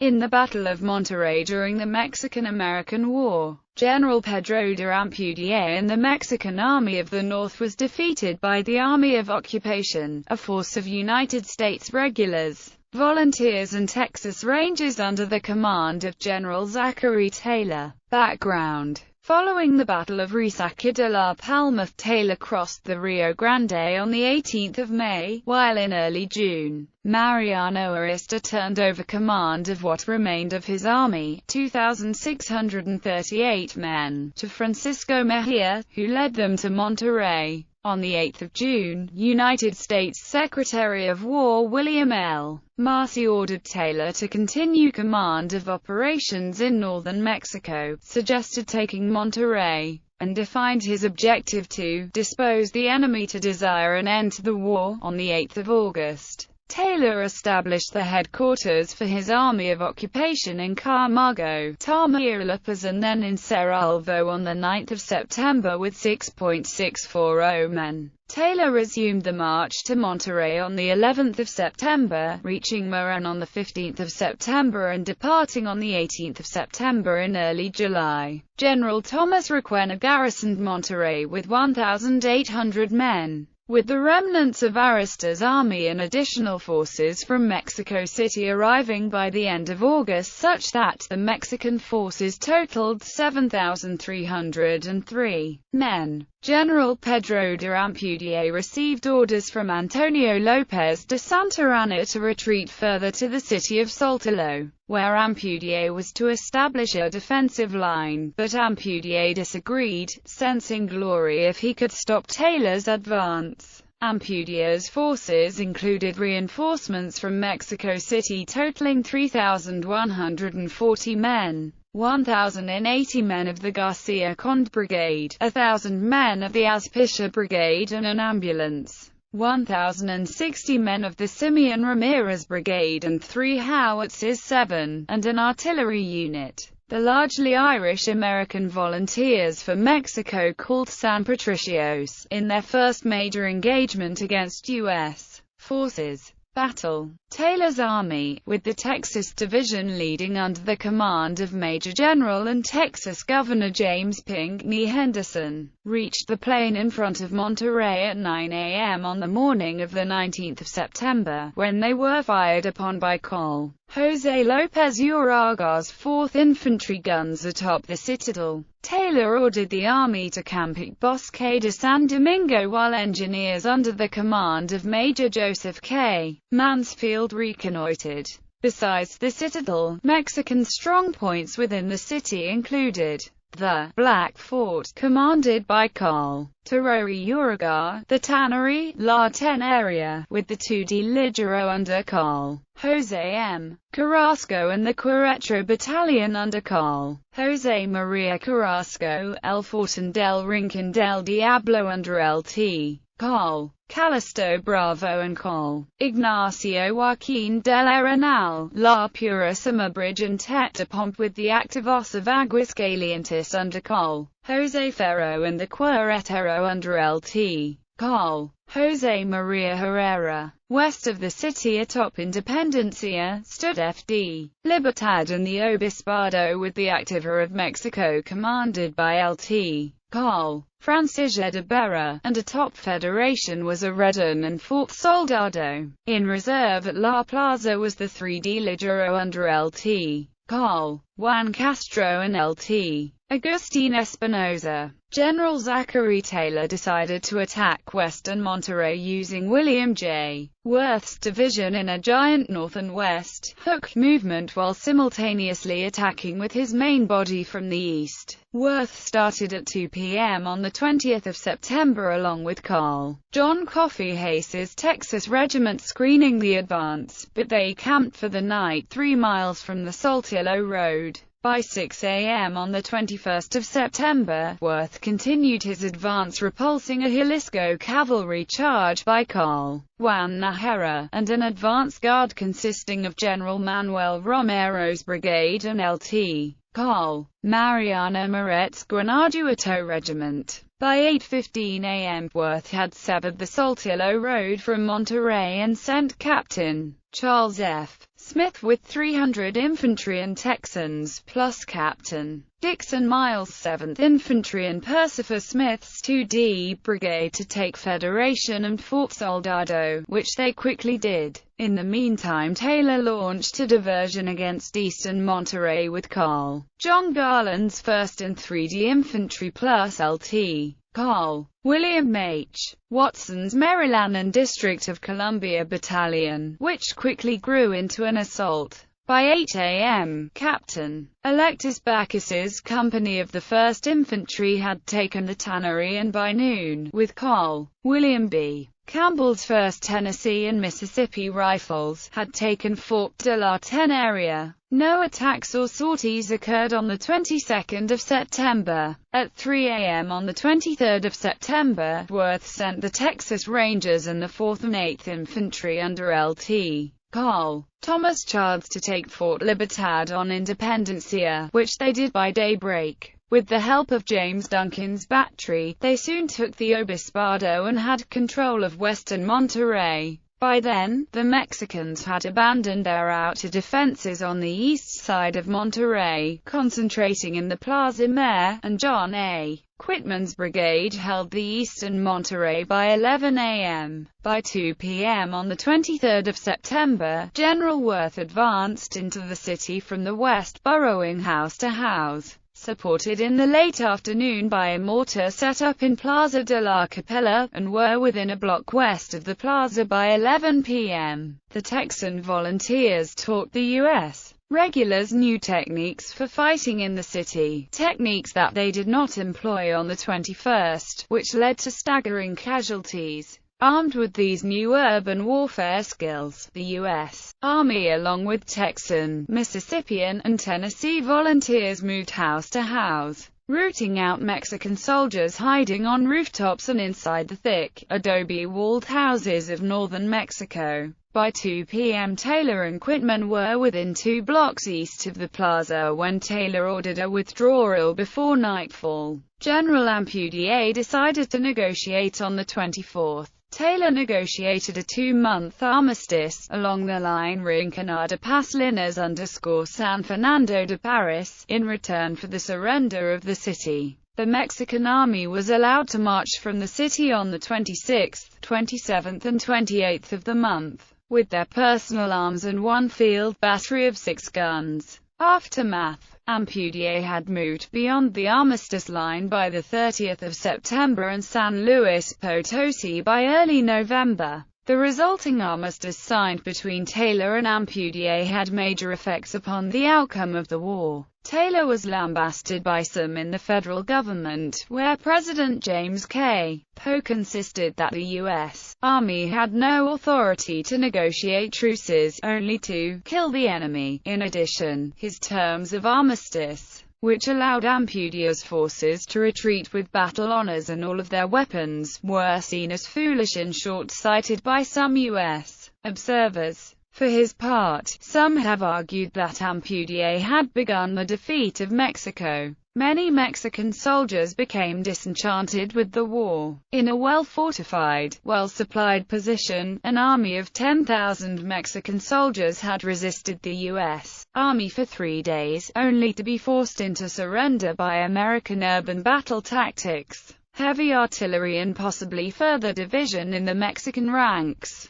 In the Battle of Monterrey during the Mexican-American War, General Pedro de Ampudia in the Mexican Army of the North was defeated by the Army of Occupation, a force of United States regulars, volunteers and Texas Rangers under the command of General Zachary Taylor. Background: following the Battle of Resaca de la Palma, Taylor crossed the Rio Grande on 18 May, while in early June, Mariano Arista turned over command of what remained of his army, 2,638 men, to Francisco Mejia, who led them to Monterrey. On 8 June, United States Secretary of War William L. Marcy ordered Taylor to continue command of operations in northern Mexico, suggested taking Monterrey, and defined his objective to dispose the enemy to desire an end to the war. On 8 August, Taylor established the headquarters for his Army of Occupation in Camargo, Tamaulipas and then in Cerralvo on 9 September with 6.640 men. Taylor resumed the march to Monterrey on the 11th of September, reaching Moran on the 15th of September and departing on the 18th of September in early July. General Thomas Requena garrisoned Monterrey with 1,800 men. With the remnants of Arista's army and additional forces from Mexico City arriving by the end of August such that the Mexican forces totaled 7,303 men. General Pedro de Ampudia received orders from Antonio López de Santa Anna to retreat further to the city of Saltillo, where Ampudia was to establish a defensive line, but Ampudia disagreed, sensing glory if he could stop Taylor's advance. Ampudia's forces included reinforcements from Mexico City totaling 3,140 men. 1,080 men of the Garcia Conde Brigade, 1,000 men of the Azpeitia Brigade and an ambulance, 1,060 men of the Simeon Ramirez Brigade and 3 howitzers 7, and an artillery unit. The largely Irish-American volunteers for Mexico called San Patricios, in their first major engagement against U.S. forces. Battle. Taylor's army, with the Texas Division leading under the command of Major General and Texas Governor James Pinckney Henderson, reached the plain in front of Monterrey at 9 a.m. on the morning of the 19th of September, when they were fired upon by Col. José López Uraga's 4th Infantry guns atop the citadel. Taylor ordered the army to camp at Bosque de San Domingo while engineers under the command of Major Joseph K. Mansfield reconnoitered. Besides the citadel, Mexican strongpoints within the city included the Black Fort, commanded by Carl Terori Uraga, the Tannery, La Teneria, with the 2D Ligero under Carl José M. Carrasco and the Queretro Battalion under Carl José María Carrasco, El Fortin del Rincón del Diablo under Lt. Col. Calisto Bravo and Col. Ignacio Joaquín del Arenal, La Purísima Bridge and Tete Pomp with the Activos of Aguascalientes under Col. José Ferro and the Queretaro under Lt. Col. José María Herrera. West of the city atop Independencia, stood F.D. Libertad and the Obispado with the Activa of Mexico commanded by Lt. Col. Francisco de Berra, and atop Federation was Redon and Fort Soldado. In reserve at La Plaza was the 3D Ligero under Lt. Col. Juan Castro and Lt. Agustín Espinosa. General Zachary Taylor decided to attack western Monterrey using William J. Worth's division in a giant north and west hook movement while simultaneously attacking with his main body from the east. Worth started at 2 p.m. on the 20th of September along with Carl John Coffee Hayes's Texas Regiment screening the advance, but they camped for the night 3 miles from the Saltillo Road. By 6 a.m. on the 21st of September, Worth continued his advance repulsing a Jalisco cavalry charge by Carl Juan Najera, and an advance guard consisting of General Manuel Romero's brigade and Lt. Col. Mariano Moret's Guanajuato regiment. By 8:15 a.m. Worth had severed the Saltillo Road from Monterrey and sent Captain Charles F. Smith with 300 infantry and Texans, plus Captain Dixon Miles' 7th Infantry and Percifer Smith's 2D Brigade to take Federation and Fort Soldado, which they quickly did. In the meantime, Taylor launched a diversion against eastern Monterrey with Carl John Garland's 1st and 3D Infantry plus Lt. Col. William H. Watson's Maryland and District of Columbia Battalion, which quickly grew into an assault. By 8 a.m., Captain Alexis Bacchus's company of the 1st Infantry had taken the tannery, and by noon, with Col. William B. Campbell's 1st Tennessee and Mississippi Rifles, had taken Fort de la Teneria. No attacks or sorties occurred on the 22nd of September. At 3 a.m. on the 23rd of September, Worth sent the Texas Rangers and the 4th and 8th Infantry under Lt. Col. Thomas Childs to take Fort Libertad on Independencia, which they did by daybreak. With the help of James Duncan's battery, they soon took the Obispado and had control of western Monterrey. By then, the Mexicans had abandoned their outer defenses on the east side of Monterrey, concentrating in the Plaza Mayor, and John A. Quitman's brigade held the eastern Monterrey by 11 a.m. By 2 p.m. on the 23rd of September, General Worth advanced into the city from the west, burrowing house to house, supported in the late afternoon by a mortar set up in Plaza de la Capella, and were within a block west of the plaza by 11 p.m. The Texan volunteers taught the U.S. regulars new techniques for fighting in the city, techniques that they did not employ on the 21st, which led to staggering casualties. Armed with these new urban warfare skills, the U.S. Army along with Texan, Mississippian, and Tennessee volunteers moved house to house, rooting out Mexican soldiers hiding on rooftops and inside the thick, adobe-walled houses of northern Mexico. By 2 p.m. Taylor and Quitman were within 2 blocks east of the plaza when Taylor ordered a withdrawal before nightfall. General Ampudia decided to negotiate on the 24th. Taylor negotiated a 2-month armistice along the line Rinconada Pass Linares _ San Fernando de Paris, in return for the surrender of the city. The Mexican army was allowed to march from the city on the 26th, 27th and 28th of the month, with their personal arms and 1 field battery of 6 guns. Aftermath. Ampudia had moved beyond the armistice line by the 30th of September and San Luis Potosi by early November. The resulting armistice signed between Taylor and Ampudia had major effects upon the outcome of the war. Taylor was lambasted by some in the federal government, where President James K. Polk insisted that the U.S. Army had no authority to negotiate truces, only to kill the enemy. In addition, his terms of armistice, which allowed Ampudia's forces to retreat with battle honors and all of their weapons, were seen as foolish and short-sighted by some U.S. observers. For his part, some have argued that Ampudia had begun the defeat of Mexico. Many Mexican soldiers became disenchanted with the war. In a well-fortified, well-supplied position, an army of 10,000 Mexican soldiers had resisted the U.S. Army for 3 days, only to be forced into surrender by American urban battle tactics, heavy artillery and possibly further division in the Mexican ranks.